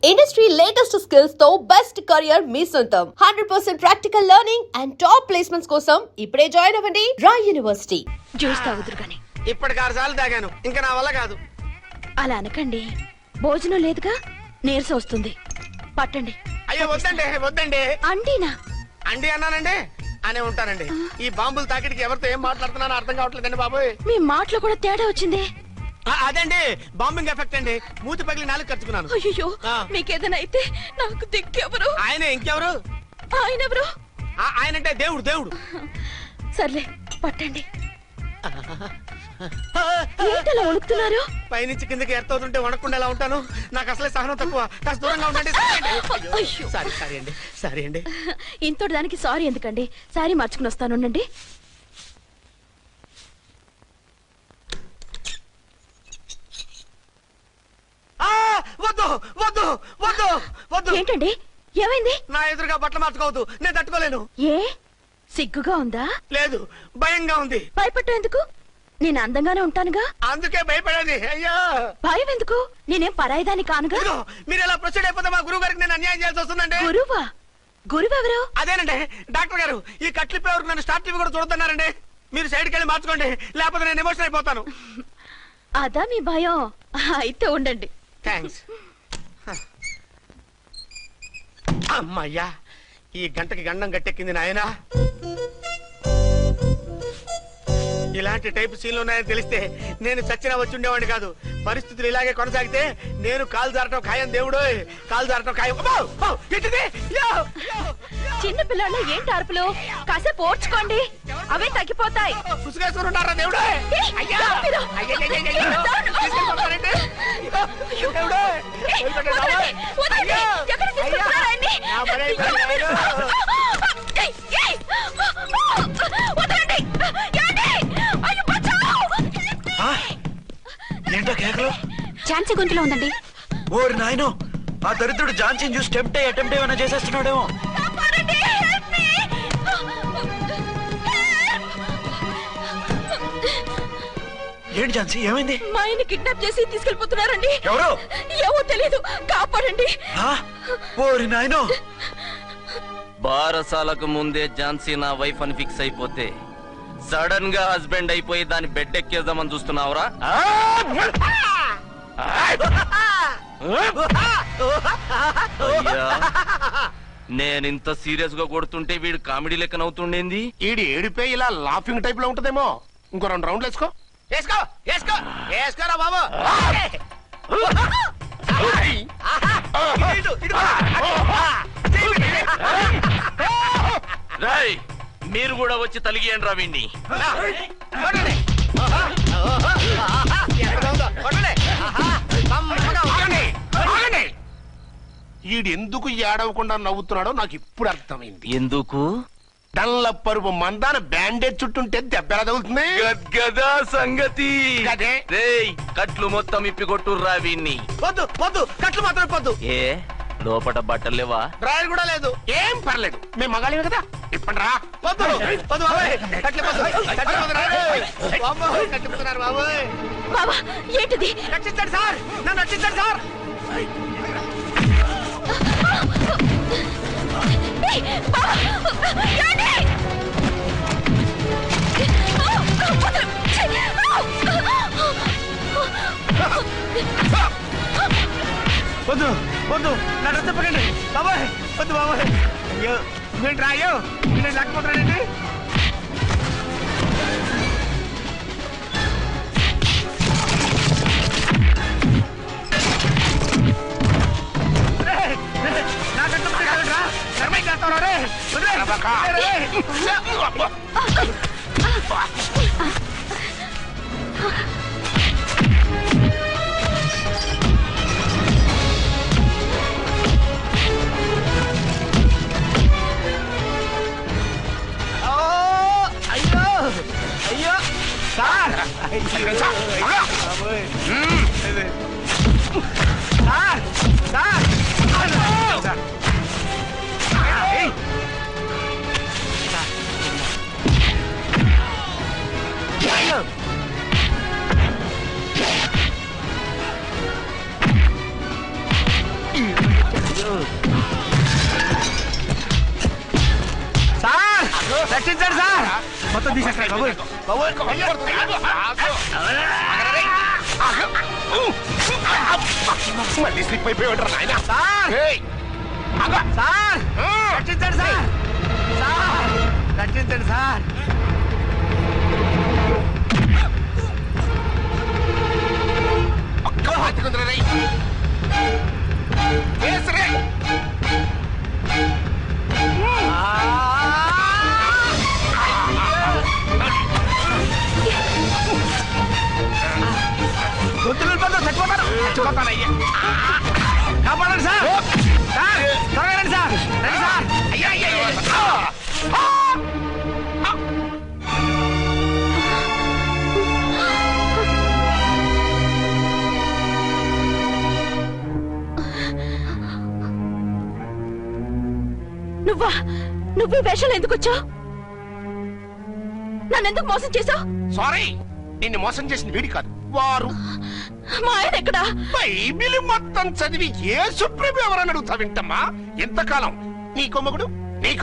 Industry latest skills తో best career మీ సొంతం 100% practical learning and top placements కోసం ఇప్పుడే జాయిన్ అవ్వండి రాయ్ యూనివర్సిటీ. జ్యూస్ తాగుదురు గాని. ఇప్పటికి 6 సార్లు తాగాను, ఇంకా నా వల్ల కాదు. అలా అనకండి, భోజనం లేదుగా, నీరసం వస్తుంది. పట్టండి. అయ్యో వద్దండి వద్దండి. అండినా అండి అన్నానండి అనే ఉంటానండి. ఈ బాంబులు తాకిడికి ఎవరితో ఏం మాట్లాడుతున్నానో అర్థం కావట్లేదండి బాబోయ్. మీ మాటలో కూడా తేడా వచ్చింది. అదండి బాంబింగ్ ఎఫెక్ట్ అండి. మూతి పగిలి 4 ఖర్చుకున్నాను. అయ్యో, మీకేదైనా అయితే నాకు దిక్కెవరు? ఆయన ఇంకెవరు? ఆయన ఎవరు? ఆయనంటే దేవుడు దేవుడు. సర్లే పట్టండి. ఏంటలా వణుకుతున్నారు? పైనుంచి కిందకి ఎర్తవుతుంటే వణకుండా ఎలా ఉంటాను? నాకు అసలే సహనం తక్కువ. కాస్త దూరంగా ఉండండి. సారీ అండి, సారీ అండి. ఇంతటి దానికి సారీ ఎందుకండి? సారీ మార్చుకుని వస్తానుండండి. వద్దు వద్దు వద్దు వద్దు. ఏంటండి, ఏమైంది? నా ఎదురుగా బట్టలు మార్చుకోవద్దు, నేను తట్టుకోలేను. ఏ సిగ్గుగా ఉందా? లేదు, భయంగా ఉంది. భయపట్టు ఎందుకు? నేను అందంగానే ఉంటానుగా, అందుకే భయపడేది. అయ్యా భయం ఎందుకు? నేనేం పరాయిదాన్ని కానుగా. మీరు ఎలా ప్రొసీడ్ అయిపోతే మా గురువు గారికి నేను అన్యాయం చేయాల్సి వస్తుందండి. గురువా? గురువెవరు? అదేనండి డాక్టర్ గారు. ఈ కట్లిప్పే వరకు నన్ను స్టార్ట్ టీవీ కూడా చూడొద్దన్నారండి. మీరు సైడ్కి వెళ్ళి మార్చుకోండి, లేకపోతే నేను ఎమోషన్ అయిపోతాను. అదా మీ భయం? అయితే ఉండండి. థ్యాంక్స్. అమ్మయ్యా, ఈ గంటకి గండం గట్టెక్కింది నాయనా. ఇలాంటి టైప్ సీన్లు ఉన్నాయని తెలిస్తే నేను చచ్చినా వచ్చి ఉండేవాడిని కాదు. పరిస్థితులు ఇలాగే కొనసాగితే నేను కాలు జారటం ఖాయం. దేవుడు, కాలు జారటం ఖాయం. చిన్న పిల్లలు ఏంటి అరుపులు? కాసేపు ఓర్చుకోండి, అవే తగ్గిపోతాయి. పుసుకేసుకుని ఉన్నారా దేవుడు? ఏంటో కేకలు? ఝాన్సీ గొంతులో ఉందండి. ఓరి నాయనో, ఆ దరిద్రుడు ఝాన్సీని చూసి అటెంప్ట్ ఏమైనా చేసేస్తున్నాడేమో. ఏంటి ఝాన్సీ, ఏమైంది? మా ఆయన కిడ్నాప్ చేసి తీసుకెళ్లిపోతున్నారండి. ఎవరు? ఏమో తెలీదు, కాపాడండి. ఓరి నాయనో. బారసాలకు ముందే ఝాన్సీ నా వైఫ్ అని ఫిక్స్ అయిపోతే సడన్ గా హస్బెండ్ అయిపోయి దాన్ని బెడ్ ఎక్కేద్దామని చూస్తున్నావురా? నేనింత సీరియస్ గా కొడుతుంటే వీడు కామెడీ లెక్క నవ్వుతుండేంది? ఈడి ఏడిపోయి ఇలా లాఫింగ్ టైప్ లో ఉంటదేమో. ఇంకో 2 రౌండ్లు వేసుకో. వేసుకో వేసుకో వేసుకోరా బాబు. రాయ్, మీరు కూడా వచ్చి తలిగియండి రా వీణ్ణి. ఈడెందుకు ఏడవకుండా నవ్వుతున్నాడో నాకు ఇప్పుడు అర్థమైంది. ఎందుకు? డల్ల పరుపు మందాన బ్యాండేజ్ చుట్టుంటే దెబ్బ ఎలా తగులుతుంది? గద్గదా సంగతి. గదే. రేయ్, కట్లు మొత్తం ఇప్పి కొట్టుర్రా వీణ్ణి. వద్దు వద్దు, కట్లు మాత్రం పొద్దు. ఏ లోపట బట్టలు లేవా? డ్రాయర్ కూడా లేదు. ఏం పర్లేదు, మేము మగాళివి కదా. ఇప్పండి రా. వద్దు వద్దు బాబాయ్, కట్లు పొద్దు. కట్లు పొద్దు రా. బాబాయ్, కట్లు పొద్దున్నారు బాబాయ్. బాబా, ఏంటిది? రక్షించండి సార్, నన్ను రక్షించండి సార్. వద్దు వద్దు, నా డ్రెస్ చెప్పకండి బాబాయ్. వద్దు బాబాయ్. అయ్యో నేను రాయో, నేను లేకపోతున్నానండి. రక్షించండి సార్ మొత్తం తీసేస్తాను మళ్ళీ స్లిప్ అయిపోయాడు నాయన. సార్ సార్ రక్షించండి సార్ సార్ రక్షించండి సార్ ఒక్క బతికుందిరా రేయ్. వేసిరే. గొంతులు చచ్చిపోతానయ్యా కాపాడండి సార్ సార్ త్వరగా రండి సార్ రండి సార్ అయ్యా, అయ్యా, అయ్యా. నువ్వు వేషాలు ఎందుకు వచ్చావు? నన్నెందుకు మోసం చేశావు? సారీ, నిన్ను మోసం చేసిన వీడి కాదు, వారు. మా ఆయన ఎక్కడా? బైబిల్ మొత్తం చదివి ఏ సుప్రీం ఎవరని అడుగుతా వింటమ్మా. ఎంతకాలం నీ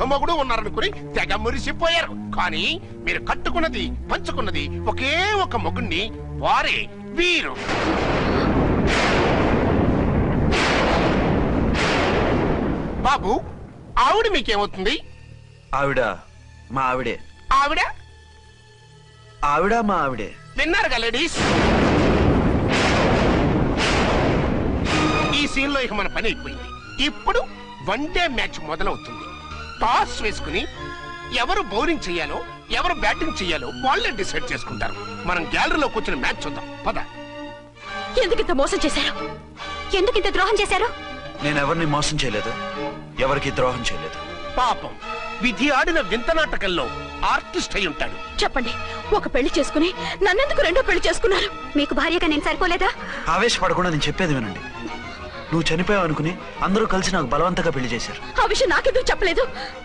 కొమ్మగుడు ఉన్నారనుకుని తెగ మురిసిపోయారు. కానీ మీరు కట్టుకున్నది పంచుకున్నది ఒకే ఒక మొగుణ్ణి, వారే వీరు. బాబు, ఆవిడ మీకేమవుతుంది? ఆవిడ మా ఆవిడే. ఆవిడ ఆవిడ మా ఆవిడే. విన్నారుగా లేడీస్, ఈ సీన్ లో ఇక మన పని అయిపోయింది. ఇప్పుడు వన్ డే మ్యాచ్ మొదలవుతుంది. టాస్ వేసుకుని ఎవరు బౌలింగ్ చెయ్యాలో ఎవరు బ్యాటింగ్ చెయ్యాలో వాళ్ళే డిసైడ్ చేసుకుంటారు. మనం గ్యాలరీలో కూర్చుని మ్యాచ్ చూద్దాం పద. ఎందుకింత మోసం చేశారు? ఎందుకింత ద్రోహం చేశారు? నేను ఎవరిని మోసం చేయలేదు, ఎవరికి ద్రోహం చేయలేదు. పాపం, విధి ఆడిన వింత నాటకంలో ఆర్టిస్ట్ అయి ఉంటాడు. చెప్పండి, ఒక పెళ్లి చేసుకుని నన్నెందుకు రెండో పెళ్లి చేసుకున్నారు? మీకు భార్యగా నేను సరిపోలేదా? ఆవేశపడకుండా నేను చెప్పేది వినండి. నువ్వు చనిపోయావు అనుకుని అందరూ కలిసి నాకు బలవంతంగా పెళ్లి చేశారు. ఆ విషయం నాకెందుకు చెప్పలేదు?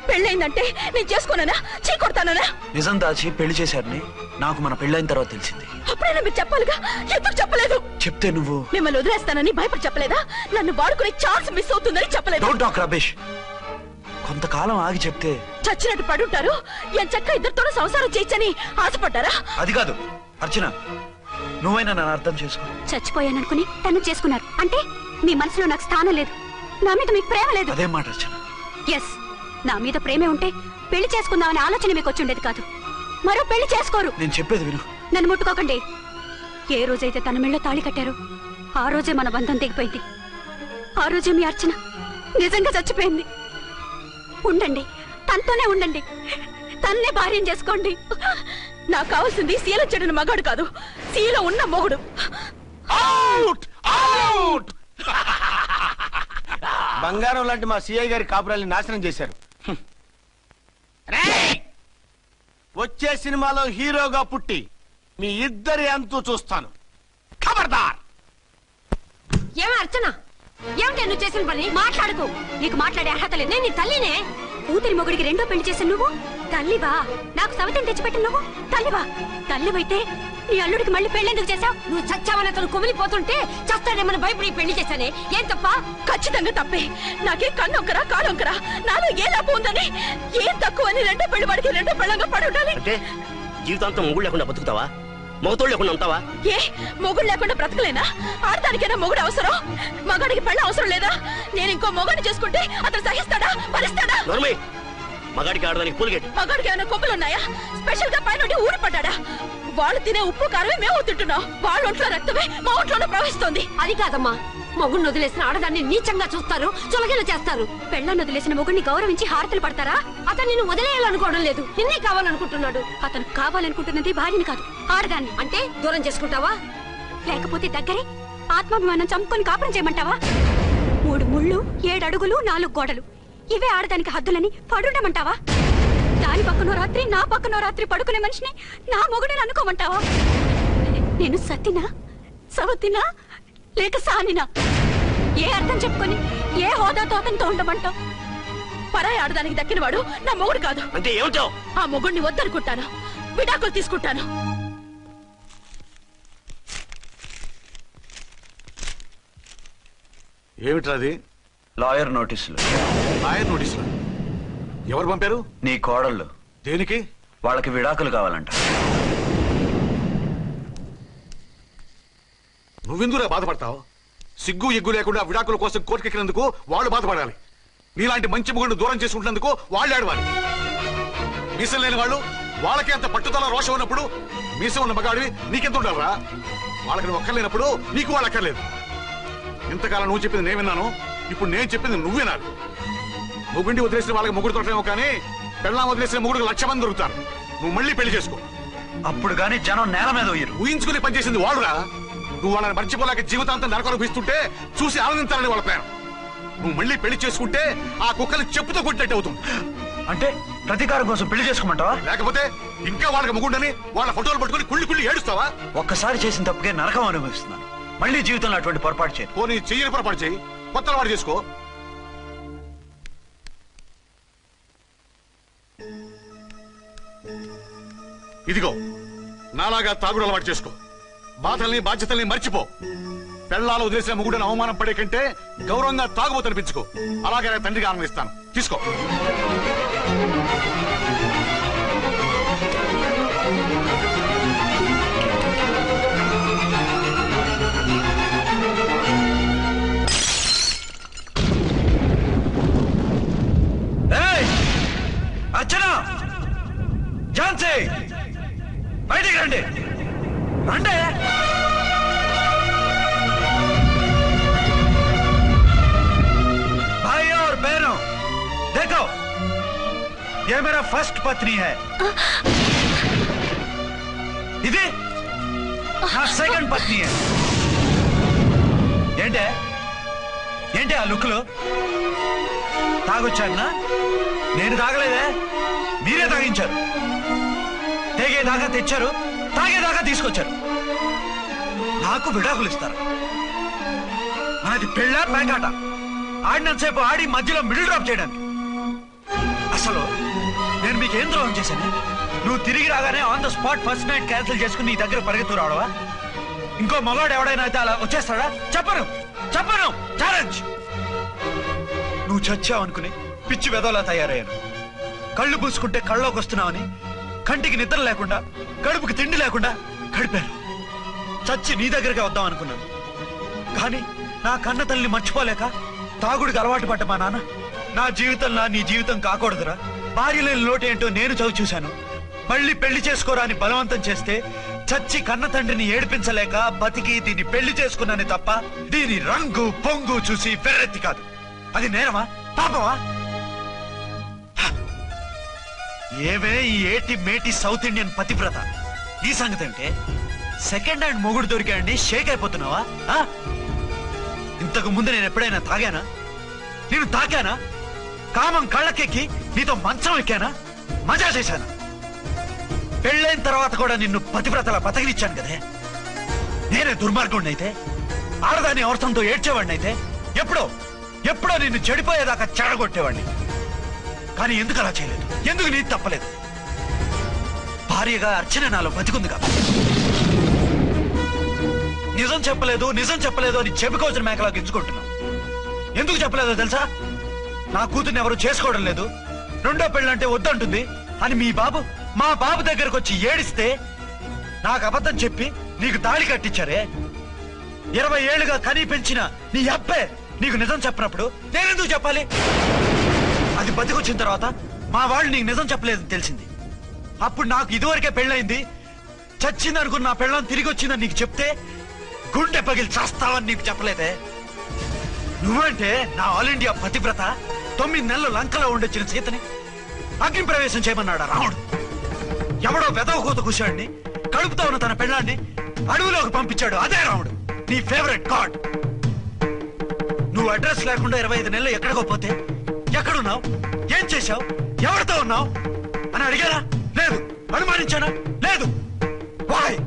పెళ్ళైందంటే నేను చేసుకోనా, చీకొడతానా? నిజం దాచి పెళ్లి చేశారని నాకు మన పెళ్ళైన తర్వాత తెలిసింది. అప్పుడైనా మీరు చెప్పాలిగా, ఎందుకు చెప్పలేదు? చెప్తే నువ్వు మిమ్మల్ని వదిలేస్తానని భయపడి చెప్పలేదా? నన్ను వాడుకునే ఛాన్స్ మిస్ అవుతుందని చెప్పలేదు. Don't talk రబేష్. కొంతకాలం ఆగి చెప్తే చచ్చినట్టు పడుంటారు. ఎంచక్క ఇద్దరితోనూ సంసారం చేయొచ్చని ఆశపడ్డారా? అది కాదు అర్చన, నువ్వైనా నన్ను అర్థం చేసుకో. చచ్చిపోయాననుకుని తను చేసుకున్నారు అంటే మీ మనసులో నాకు స్థానం లేదు, నా మీద మీకు ప్రేమ లేదు. అదే మాట అర్చన. ఎస్, నా మీద ప్రేమే ఉంటే పెళ్లి చేసుకుందామనే ఆలోచన మీకు వచ్చి ఉండేది కాదు. మరో పెళ్లి చేసుకోరు. నేను చెప్పేది విను. నన్ను ముట్టుకోకండి. ఏ రోజైతే తన మెళ్ళో తాళి కట్టారో ఆ రోజే మన బంధం తెగిపోయింది. ఆ రోజే మీ అర్చన నిజంగా చచ్చిపోయింది. ఉండండి, తనతోనే ఉండండి, తన్నే భార్యం చేసుకోండి. నాకు కావాల్సింది శీల చెడిన మగాడు కాదు, శీల ఉన్న మొగుడు. Out out. బంగారం లాంటి మా సిఐ గారి కాపురాల్ని నాశనం చేశారు. రేయ్! వచ్చే సినిమాలో హీరోగా పుట్టి మీ ఇద్దరి అంతూ చూస్తాను. ఖబర్దార్. ఏమ అర్చన, ఏమిటి నువ్వు చేసిన పని? మాట్లాడుకో, నీకు మాట్లాడే అర్హత లేదు. నేను నీ తల్లినే. కూతురి మొగుడికి రెండో పెళ్లి చేసిన నువ్వు తల్లివా? నాకు సవితిని తెచ్చిపెట్టిన నువ్వు తల్లివా? తల్లివైతే నీ అల్లుడికి మళ్ళీ పెళ్లి చేశావు? నువ్వు చచ్చావని అతను కుమిలిపోతుంటే చస్తాడేమని భయపడి పెళ్లి చేశానే, ఏం తప్ప? ఖచ్చితంగా తప్పే. నాకే కన్నొక్కరా కాడొక్కరా, నాలో ఏ లాభం ఉందని, ఏం తక్కువ అని రెండో పెళ్లి వాడికి రెండో పెళ్ళంగా పడి ఉండాలి. అంటే జీవితాంతం మొగుడు లేకుండా బతుకుతావా? మొగతోడు లేకుండా ఉంటావా? ఏ మొగుడు లేకుండా బ్రతకలేనా? ఆడదానికైనా మొగుడు అవసరం, మగాడికి పెళ్ళ అవసరం లేదా? నేను ఇంకో మొగాడిని చేసుకుంటే అతను సహిస్తాడా, భరిస్తాడా? నోర్మై, మగాడికి ఆడదానికి పూలిగేట్. మగాడికి ఏమైనా కొమ్ములు ఉన్నాయా? స్పెషల్ గా పైన ఊరి పడ్డాడా? వాళ్ళు తినే ఉప్పు కారమే మేము తింటున్నాం, వాళ్ళ ఒంట్లో రక్తమే మా ఒంట్లోనే ప్రవహిస్తోంది. అది కాదమ్మా, మొగుడిని వదిలేసిన ఆడదాన్ని నీచంగా చూస్తారు, చులకన చేస్తారు. పెళ్ళాన్ని వదిలేసిన మొగుడిని గౌరవించి హారతలు పడతారా? అతను నిన్ను వదిలేయాలనుకోవడం లేదు, నిన్నే కావాలనుకుంటున్నాడు. అతను కావాలనుకుంటున్నది భార్యని కాదు, ఆడదాన్ని. అంటే దూరం చేసుకుంటావా? లేకపోతే దగ్గరే ఆత్మాభిమానం చంపుకొని కాపురం చేయమంటావా? 3 ముళ్ళు 7 అడుగులు 4 గోడలు, ఇవే ఆడదానికి హద్దులని పడుండమంటావా? దాని పక్కనో రాత్రి నా పక్కనో రాత్రి పడుకునే మనిషిని నా మొగుడని అనుకోమంటావా? నేను సతినా, సవతినా, లేక సానినా? ఏ అర్థం చెప్పుకొని ఏ హోదాతో అతనితో ఉండమంటావు? పరాయి ఆడదానికి దక్కినవాడు నా మొగుడు కాదు. అంటే ఏమిటావు? ఆ మొగుడిని వద్దనుకుంటాను, విడాకులు తీసుకుంటాను. ఏమిట్రాది? లాయర్ నోటీసులు. లాయర్ నోటీసులు ఎవరు పంపారు? నీ కోడళ్ళు. దేనికి? వాళ్ళకి విడాకులు కావాలంట. నువ్వెందుకురా బాధపడతావు? సిగ్గు ఎగ్గు లేకుండా విడాకుల కోసం కోర్టుకెక్కినందుకు వాళ్ళు బాధపడాలి. నీలాంటి మంచి మొగుడిని దూరం చేసుకుంటున్నందుకు వాళ్ళు ఆడవాలి. మీసం లేని వాళ్ళు వాళ్ళకి అంత పట్టుదల రోషం ఉన్నప్పుడు మీసం ఉన్న మగాడివి నీకెంత ఉండాలరా? వాళ్ళకి నువ్వు ఒక్కర్లేనప్పుడు నీకు వాళ్ళు అక్కర్లేదు. ఇంతకాలం నువ్వు చెప్పింది నేను విన్నాను, ఇప్పుడు నేను చెప్పింది నువ్వు వినాలి. మొగుండి వదిలేసిన వాళ్ళకి మొగుడు తోటలేమో కానీ పెళ్ళాం వదిలేసిన మొగుడికి 1,00,000 మంది దొరుకుతారు. నువ్వు మళ్ళీ పెళ్లి చేసుకో. అప్పుడు గాని జనం నేల మీద ఉయ్యరు. ఊహించుకుని పనిచేసింది వాళ్ళురా. నువ్వు వాళ్ళని మర్చిపోలేక జీవితాంతం నరకనుభవిస్తుంటే చూసి ఆనందించాలని వాళ్ళ ప్లాన్. నువ్వు మళ్ళీ పెళ్లి చేసుకుంటే ఆ కుక్కలు చెప్పుతో కొట్టినట్టు అవుతుంది. అంటే ప్రతీకారం కోసం పెళ్లి చేసుకోమంటావా? లేకపోతే ఇంకా వాళ్ళకి మొగుండని వాళ్ళ ఫోటోలు పట్టుకుని కుళ్ళి ఏడుస్తావా? ఒక్కసారి చేసిన తప్పుకే నరకం అనుభవిస్తున్నాను. మళ్ళీ జీవితంలో అటువంటి పొరపాటు చేయను. పోనీ చెయ్యని పొరపాటు చేయి, కొత్త అలవాటు చేసుకో. ఇదిగో నాలాగా తాగుడు అలవాటు చేసుకో. బాధల్ని బాధ్యతల్ని మర్చిపో. పెళ్ళాలు వదిలేసిన మొగుడని అవమానం పడే కంటే గౌరవంగా తాగుబోతు అనిపించుకో. అలాగే నేను తండ్రిగా ఆనందిస్తాను. తీసుకో. అర్చనా, ఝాన్సీ, బయటికి రండి. రండి. भाई और बहनों, देखो ये मेरा फर्स्ट पत्नी है. ఇది నా సెకండ్ పత్ని. ఏంటే ఏంటి ఆ లుక్లు? తాగొచ్చానా? నేను తాగలేదే, మీరే తాగించారు. తెగేదాకా తెచ్చారు, తాగేదాకా తీసుకొచ్చారు. నాకు విడాకులు ఇస్తారు. మనది పెళ్ళా పేకాట? ఆడినంతసేపు ఆడి మధ్యలో మిడిల్ డ్రాప్ చేయడానికి. అసలు నేను మీకేం ద్రోహం చేశాను? నువ్వు తిరిగి రాగానే on the spot first night cancel చేసుకుని నీ దగ్గర పరిగెత్తు రావడవా? ఇంకో మగాడు ఎవడైనా అయితే అలా వచ్చేస్తాడా? చెప్పను చెప్పను, ఛాలెంజ్. నువ్వు చచ్చావు అనుకుని పిచ్చి వెదవలా తయారయ్యాను. కళ్ళు పూసుకుంటే కళ్ళలోకి వస్తున్నావని కంటికి నిద్ర లేకుండా కడుపుకి తిండి లేకుండా గడిపాను. చచ్చి నీ దగ్గరికి వద్దాం అనుకున్నాను. కానీ నా కన్న తల్లిని మర్చిపోలేక తాగుడికి అలవాటు పడ్డ మా నాన్న నా జీవితంలో నీ జీవితం కాకూడదురా, భార్య లేని లోటు ఏంటో నేను చవి చూశాను, మళ్ళీ పెళ్లి చేసుకోరా అని బలవంతం చేస్తే చచ్చి కన్న తండ్రిని ఏడిపించలేక బతికి దీన్ని పెళ్లి చేసుకున్నాను తప్ప దీని రంగు పొంగు చూసి వెర్రెత్తి కాదు. అది నేరమా పాపమా? ఏవే ఈ ఏటి మేటి సౌత్ ఇండియన్ పతివ్రత, ఈ సంగతి ఏంటే? సెకండ్ హ్యాండ్ మొగుడు దొరికాయండి షేక్ అయిపోతున్నావా? ఇంతకు ముందు నేను ఎప్పుడైనా తాగానా? నేను తాకానా? కామం కళ్ళకెక్కి నీతో మంచం ఎక్కానా? మజా చేశానా? పెళ్ళైన తర్వాత కూడా నిన్ను పతివ్రతలా బతకనిచ్చాను కదే. నేనే దుర్మార్గుడిని అయితే, ఆడదాన్ని అవసరంతో ఏడ్చేవాడిని అయితే ఎప్పుడో ఎప్పుడో నిన్ను చెడిపోయేదాకా చెడగొట్టేవాడిని. కానీ ఎందుకు అలా చేయలేదు? ఎందుకు నీది తప్పలేదు? భార్యగా అర్చన నాలో బతికుంది కదా. నిజం చెప్పలేదు అని చెప్పుకోవచ్చిన మేకలా గించుకుంటున్నావు. ఎందుకు చెప్పలేదో తెలుసా? నా కూతుర్ని ఎవరు చేసుకోవడం లేదు, రెండో పెళ్ళంటే వద్దంటుంది అని మా బాబు దగ్గరకు వచ్చి ఏడిస్తే నాకు అబద్ధం చెప్పి నీకు తాళి కట్టించారే. 20 ఏళ్లుగా కనీ పెంచిన నీ అబ్బే నీకు నిజం చెప్పినప్పుడు నేనెందుకు చెప్పాలి? అది బతికొచ్చిన తర్వాత మా వాళ్ళు నీకు నిజం చెప్పలేదని తెలిసింది. అప్పుడు నాకు ఇదివరకే పెళ్ళయింది, చచ్చిందనుకున్న నా పెళ్ళం తిరిగి వచ్చిందని నీకు చెప్తే గుండె పగిలి చేస్తావని నీకు చెప్పలేదే. నువ్వంటే నా ఆల్ ఇండియా పతివ్రత 9 నెలలు లంకలో ఉండొచ్చిన సీతని అగ్ని ప్రవేశం చేయమన్నాడా రాముడు? ఎవడో వెదవ కూత కూశాడిని, కడుపుతో ఉన్న తన పెళ్ళాన్ని అడవిలోకి పంపించాడు అదే రాముడు, నీ ఫేవరెట్ గాడ్. నువ్వు అడ్రస్ లేకుండా 25 నెలలు ఎక్కడికో పోతే ఎక్కడున్నావు, ఏం చేశావు, ఎవరితో ఉన్నావు అని అడిగానా? లేదు. అనుమానించానా? లేదు. వాయ్?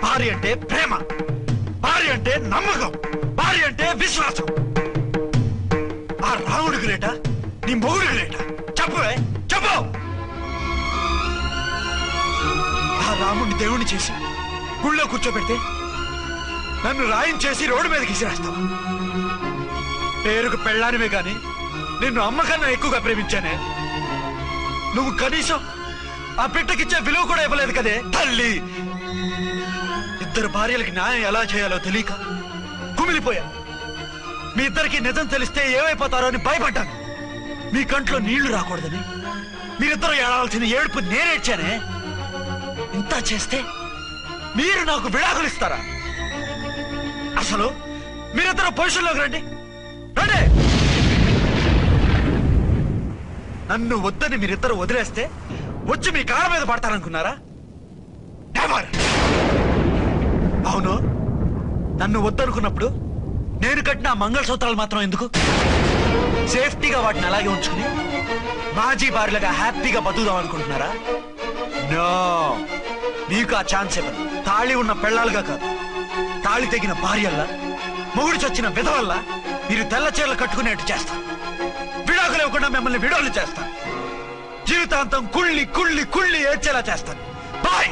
భార్య అంటే ప్రేమ, భార్య అంటే నమ్మకం, భార్య అంటే విశ్వాసం. ఆ రాముడు గ్రేటా, నీ మొగుడు గ్రేటా? చెప్పవే, చెప్పు. ఆ రాముడిని దేవుణ్ణి చేసి గుళ్ళో కూర్చోబెడితే నన్ను రాయించేసి రోడ్డు మీదకి విసిరేస్తావా? పేరుకు పెళ్ళానివే గాని నిన్ను అమ్మకన్నా ఎక్కువగా ప్రేమించానే. నువ్వు కనీసం ఆ బిడ్డకిచ్చే విలువ కూడా ఇవ్వలేదు కదే తల్లి. ఇద్దరు భార్యలకి న్యాయం ఎలా చేయాలో తెలియక కుమిలిపోయా. మీ ఇద్దరికి నిజం తెలిస్తే ఏమైపోతారో అని భయపడ్డాను. మీ కంట్లో నీళ్లు రాకూడదని మీరిద్దరు ఏడాల్సిన ఏడుపు నేనేడ్చానే. ఇంత చేస్తే మీరు నాకు విడాకులు ఇస్తారా? అసలు మీరిద్దరు పొజిషన్లోకి రండి రండి. నన్ను వద్దని మీరిద్దరు వదిలేస్తే వచ్చి మీ కాళ్ళ మీద పడతారనుకున్నారా? నెవర్. అవును, నన్ను వద్దనుకున్నప్పుడు నేను కట్టిన మంగళసూత్రాలు మాత్రం ఎందుకు? సేఫ్టీగా వాటిని అలాగే ఉంచుకుని మాజీ భార్యలుగా హ్యాపీగా బతుకుదాం అనుకుంటున్నారా? నో, మీకు ఆ ఛాన్స్ ఇవ్వను. తాళి ఉన్న పెళ్ళాలుగా కాదు, తాళి తెగిన భార్యల్లా, మొగుడు చచ్చిన విధవల్లా మీరు తెల్ల చీరలు కట్టుకునేట్టు చేస్తాను. విడాకులు ఇవ్వకుండా మిమ్మల్ని విడాకులు చేస్తాను. జీవితాంతం కుళ్ళి కుళ్ళి కుళ్ళి ఏడ్చేలా చేస్తాను. బాయ్.